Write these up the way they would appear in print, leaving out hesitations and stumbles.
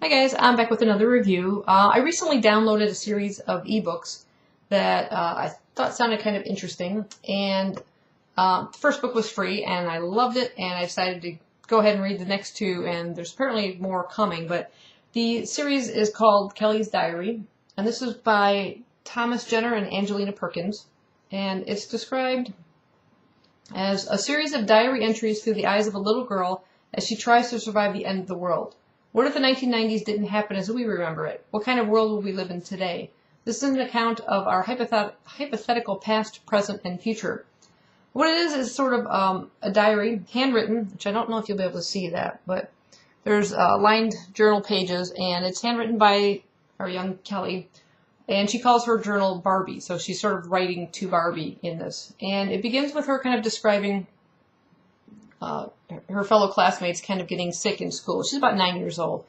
Hi guys, I'm back with another review. I recently downloaded a series of ebooks that I thought sounded kind of interesting, and the first book was free and I loved it, and I decided to go ahead and read the next two, and there's apparently more coming, but the series is called Kellie's Diary, and this is by Thomas Jenner and Angelina Perkins, and it's described as a series of diary entries through the eyes of a little girl as she tries to survive the end of the world. What if the 1990s didn't happen as we remember it? What kind of world will we live in today? This is an account of our hypothetical past, present, and future. What it is sort of a diary, handwritten, which I don't know if you'll be able to see that, but there's lined journal pages, and it's handwritten by our young Kellie, and she calls her journal Barbie, so she's sort of writing to Barbie in this. And it begins with her kind of describing her fellow classmates kind of getting sick in school. She's about 9 years old,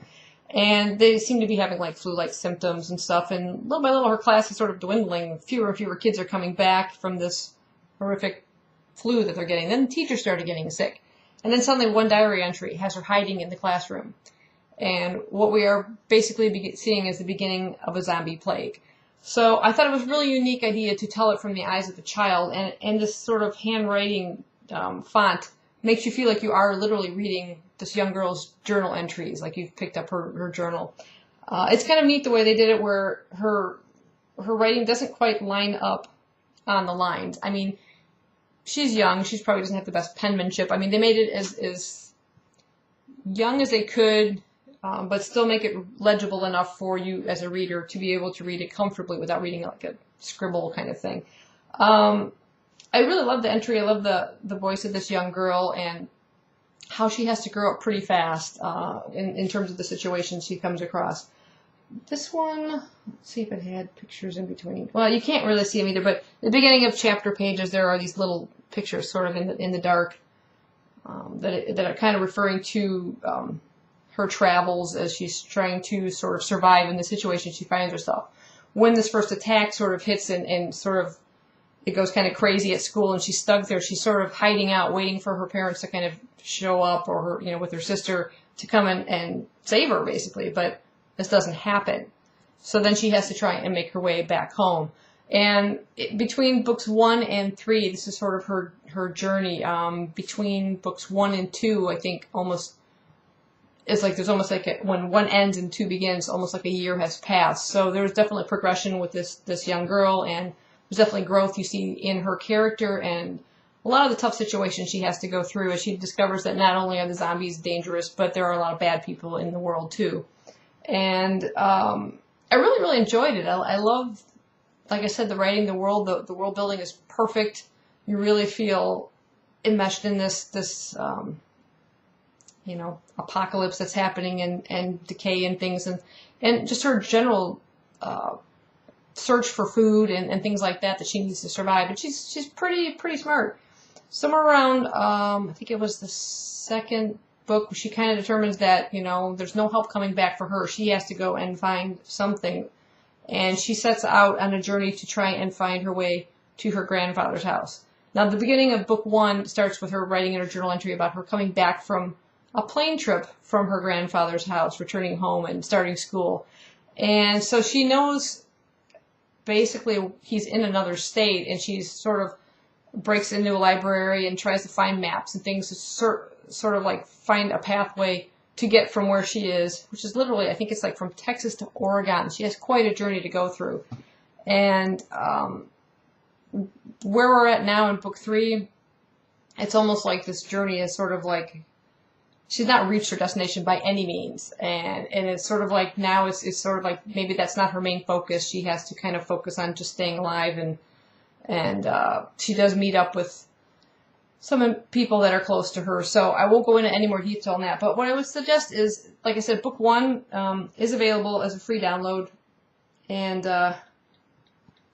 and they seem to be having like flu-like symptoms and stuff, and little by little her class is sort of dwindling. Fewer and fewer kids are coming back from this horrific flu that they're getting. Then the teachers started getting sick, and then suddenly one diary entry has her hiding in the classroom, and what we are basically seeing is the beginning of a zombie plague. So I thought it was a really unique idea to tell it from the eyes of a child, and this sort of handwriting font makes you feel like you are literally reading this young girl's journal entries, like you've picked up her journal. It's kind of neat the way they did it, where her writing doesn't quite line up on the lines. I mean, she's young. She probably doesn't have the best penmanship. I mean, they made it as young as they could, but still make it legible enough for you as a reader to be able to read it comfortably without reading it like a scribble kind of thing. I really love the entry. I love the voice of this young girl and how she has to grow up pretty fast in terms of the situations she comes across. This one, let's see if it had pictures in between. Well, you can't really see them either, but at the beginning of chapter pages there are these little pictures sort of in the dark that are kind of referring to her travels as she's trying to sort of survive in the situation she finds herself. When this first attack sort of hits and sort of it goes kind of crazy at school, and she's stuck there. She's sort of hiding out, waiting for her parents to kind of show up, or her, with her sister to come and save her, basically. But this doesn't happen. So then she has to try and make her way back home. And between books 1 and 3, this is sort of her journey. Between books 1 and 2, I think it's like there's almost like when 1 ends and 2 begins, almost like a year has passed. So there's definitely progression with this young girl, and there's definitely growth you see in her character and a lot of the tough situations she has to go through as she discovers that not only are the zombies dangerous, but there are a lot of bad people in the world too. And I really, really enjoyed it. I love, like I said, the writing, the world building is perfect. You really feel enmeshed in this apocalypse that's happening and decay and things, and just her general search for food and things like that she needs to survive. But she's pretty smart. Somewhere around I think it was the second book, she kind of determines that there's no help coming back for her. She has to go and find something, and she sets out on a journey to try and find her way to her grandfather's house. Now the beginning of book 1 starts with her writing in her journal entry about her coming back from a plane trip from her grandfather's house, returning home and starting school. And so she knows basically he's in another state, and she's sort of breaks into a library and tries to find maps and things to sort of like find a pathway to get from where she is, which is literally, I think it's like from Texas to Oregon. She has quite a journey to go through. And where we're at now in book 3, it's almost like this journey is sort of like she's not reached her destination by any means, and it's sort of like now it's sort of like maybe that's not her main focus. She has to kind of focus on just staying alive, and she does meet up with some people that are close to her. So I won't go into any more detail on that. But what I would suggest is, like I said, book 1 is available as a free download, and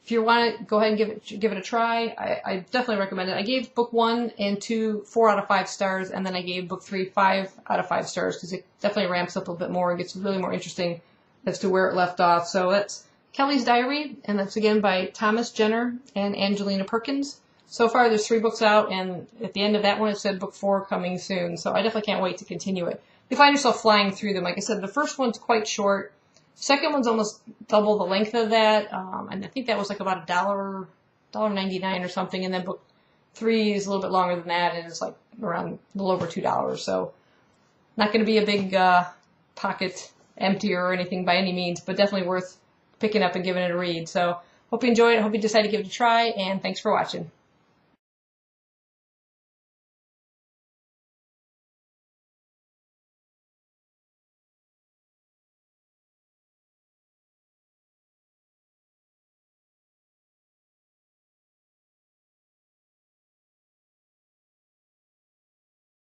if you want to go ahead and give it a try, I definitely recommend it. I gave book 1 and 2 4 out of 5 stars, and then I gave book 3 5 out of 5 stars because it definitely ramps up a little bit more and gets really more interesting as to where it left off. So that's Kellie's Diary, and that's again by Thomas Jenner and Angelina Perkins. So far, there's 3 books out, and at the end of that one, it said book 4 coming soon. So I definitely can't wait to continue it. You find yourself flying through them. Like I said, the first one's quite short. Second one's almost double the length of that, and I think that was like about $1.99 or something. And then book 3 is a little bit longer than that, and it's like around a little over $2. So not going to be a big pocket emptier or anything by any means, but definitely worth picking up and giving it a read. So hope you enjoyed it. Hope you decide to give it a try, and thanks for watching.